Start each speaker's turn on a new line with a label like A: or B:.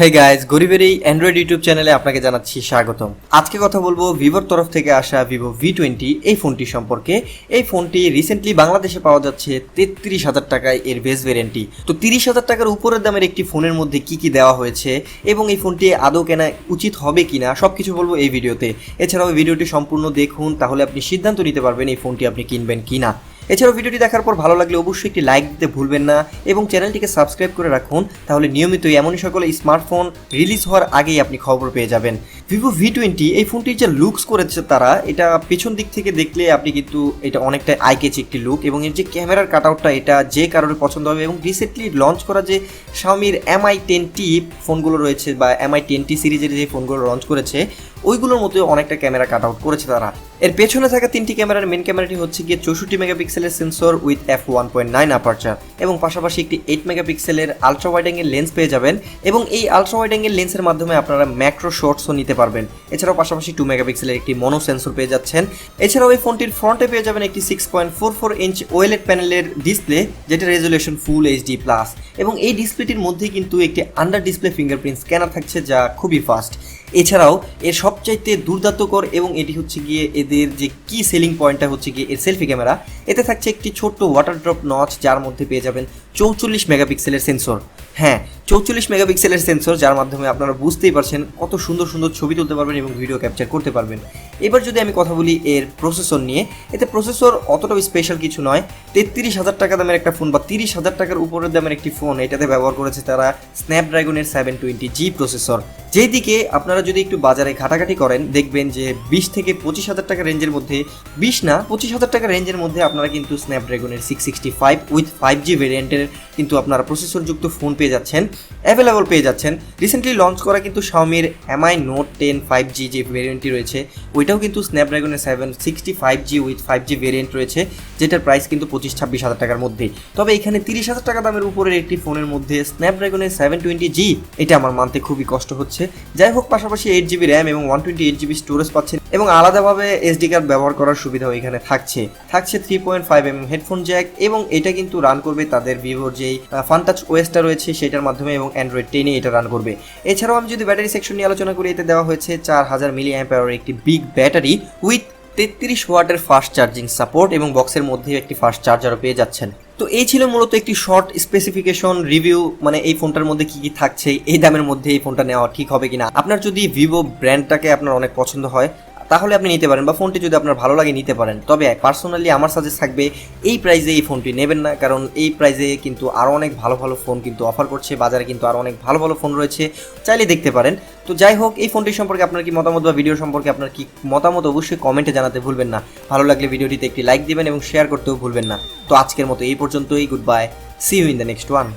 A: Hey guys, গরিবের এই Android YouTube চ্যানেলে আপনাকে জানাচ্ছি স্বাগতম। আজকে কথা বলবো ভিভোর তরফ থেকে আসা ভিভো V20 এই ফোনটি সম্পর্কে। এই ফোনটি রিসেন্টলি বাংলাদেশে পাওয়া যাচ্ছে 33,000 টাকায় এর বেস ভেরিয়েন্টটি। তো 30,000 টাকার উপরের দামের একটি ফোনের মধ্যে কি কি দেওয়া হয়েছে এবং এই ফোনটি আদৌ কেনা উচিত হবে কিনা সবকিছু বলবো এই ভিডিওতে। এছাড়াও ভিডিওটি সম্পূর্ণ দেখুন, তাহলে আপনি সিদ্ধান্ত নিতে পারবেন এই ফোনটি আপনি কিনবেন কিনা। এছাড়াও ভিডিওটি দেখার পর ভালো লাগলে অবশ্যই একটি লাইক দিতে ভুলবেন না এবং চ্যানেলটিকে সাবস্ক্রাইব করে রাখুন, তাহলে নিয়মিতই এমনই সকল স্মার্টফোন রিলিজ হওয়ার আগেই আপনি খবর পেয়ে যাবেন। ভিভো V20 এই ফোনটির যে লুকস করেছে তারা, এটা পেছন দিক থেকে দেখলে আপনি কিন্তু এটা অনেকটা আই ক্যাচি একটি লুক, এবং এর যে ক্যামেরার কাট আউটটা এটা যে কারোর পছন্দ হবে। এবং রিসেন্টলি লঞ্চ করা যে Xiaomi Mi 10T ফোনগুলো রয়েছে বা Mi 10T সিরিজের যে ফোনগুলো লঞ্চ করেছে ওইগুলোর মতো অনেকটা ক্যামেরা কাট আউট করেছে তারা। এর পেছনে থাকা তিনটি ক্যামেরার মেন ক্যামেরাটি হচ্ছে গিয়ে 64 মেগাপিক্সেলের সেন্সর উইথ f1.9 অ্যাপারচার, এবং পাশাপাশি একটি 8 মেগাপিক্সেলের আলট্রা ওয়াইড অ্যাঙ্গেল লেন্স পেয়ে যাবেন, এবং এই আলট্রা ওয়াইড অ্যাঙ্গেল লেন্সের মাধ্যমে আপনারা ম্যাক্রো শটসও নিতে পারবেন। এছাড়াও পাশাপাশি 2 মেগাপিক্সেলের একটি মনো সেন্সর পেয়ে যাচ্ছেন। এছাড়াও এই ফোনটির ফ্রন্টে পেয়ে যাবেন একটি 6.44 ইঞ্চ ওএলইডি প্যানেলের ডিসপ্লে, যেটা রেজুলেশন ফুল এইচডি প্লাস, এবং এই ডিসপ্লেটির মধ্যে কিন্তু একটি আন্ডার ডিসপ্লে ফিঙ্গারপ্রিন্ট স্ক্যানার থাকছে যা খুবই ফাস্ট। এছাড়াও এর সবচাইতে দুর্দান্তকর এবং এটি হচ্ছে গিয়ে এদের যে কি সেলিং পয়েন্টটা হচ্ছে গিয়ে এর সেলফি ক্যামেরা। এতে থাকছে একটি ছোট্ট ওয়াটার ড্রপ নচ, যার মধ্যে পেয়ে যাবেন 44 মেগাপিক্সেলের সেন্সর। হ্যাঁ, 44 মেগাপিক্সেলের সেন্সর, যার মাধ্যমে আপনারা বুঝতেই পারছেন কত সুন্দর সুন্দর ছবি তুলতে পারবেন এবং ভিডিও ক্যাপচার করতে পারবেন। এবার যদি আমি কথা বলি এর প্রসেসর নিয়ে, এতে প্রসেসর অতটাও স্পেশাল কিছু নয়। 33,000 টাকা দামের একটা ফোন বা 30,000 টাকার উপরের দামের একটি ফোন, এটাতে ব্যবহার করেছে তারা স্ন্যাপড্রাগনের 720G প্রসেসর। যেই দিকে আপনারা যদি একটু বাজারে ঘাটাঘাটি করেন দেখবেন যে 20 থেকে 25,000 টাকা রেঞ্জের মধ্যে, 20 না 25,000 টাকা রেঞ্জের মধ্যে আপনারা কিন্তু স্ন্যাপড্রাগনের 665 উইথ 5G ভেরিয়েন্টের কিন্তু আপনারা প্রসেসরযুক্ত ফোন পেয়ে যাচ্ছেন, অ্যাভেলেবল পেয়ে যাচ্ছেন। রিসেন্টলি লঞ্চ করা কিন্তু Xiaomi Mi Note 10 5G যে ভেরিয়েন্টটি রয়েছে ওইটাও কিন্তু স্ন্যাপড্রাগনের 765G উইথ 5G ভেরিয়েন্ট রয়েছে, যেটার প্রাইস কিন্তু 25-26,000 টাকার মধ্যে। তবে এখানে 30,000 টাকা দামের উপরের একটি ফোনের মধ্যে স্ন্যাপড্রাগনের 720G, এটা আমার মানতে খুবই কষ্ট হচ্ছে। যাই হোক, পাশাপাশি 8GB র্যাম এবং 128GB স্টোরেজ পাচ্ছেন, এবং আলাদাভাবে এসডি কার্ড ব্যবহার করার সুবিধাও এখানে থাকছে। 3.5mm হেডফোন জ্যাক, এবং এটা কিন্তু রান করবে তাদের ভিভোর যেই ফানটাচ ওএসটা রয়েছে সেটার মাধ্যমে, এবং অ্যান্ড্রয়েড 10 এটা রান করবে। এছাড়াও আমি যদি ব্যাটারি সেকশন নিয়ে আলোচনা করি, এতে দেওয়া হয়েছে 4000 mAh একটি বিগ ব্যাটারি উইথ 33 ওয়াটের ফাস্ট চার্জিং সাপোর্ট, এবং বক্সের মধ্যে একটি ফাস্ট চার্জারও পেয়ে যাচ্ছেন। তো এই ছিল মূলত একটি শর্ট স্পেসিফিকেশন রিভিউ, মানে এই ফোনটার মধ্যে কি কি থাকছে, এই দামের মধ্যে এই ফোনটা নেওয়া ঠিক হবে কিনা। আপনার যদি ভিভো ব্র্যান্ডটাকে আপনার অনেক পছন্দ হয় তাহলে আপনি নিতে পারেন, বা ফোনটি যদি আপনার ভালো লাগে নিতে পারেন। তবে পার্সোনালি আমার সাজেস্ট থাকবে এই প্রাইসে এই ফোনটি নেবেন না, কারণ এই প্রাইসে কিন্তু আরও অনেক ভালো ভালো ফোন কিন্তু অফার করছে বাজারে, কিন্তু আরও অনেক ভালো ভালো ফোন রয়েছে, চাইলে দেখতে পারেন। তো যাই হোক, এই ফোনটি সম্পর্কে আপনার কি মতামত বা ভিডিও সম্পর্কে আপনার কি মতামত অবশ্যই কমেন্টে জানাতে ভুলবেন না। ভালো লাগলে ভিডিওটিতে একটি লাইক দিবেন এবং শেয়ার করতেও ভুলবেন না। তো আজকের মতো এই পর্যন্তই, goodbye, see you in the next one.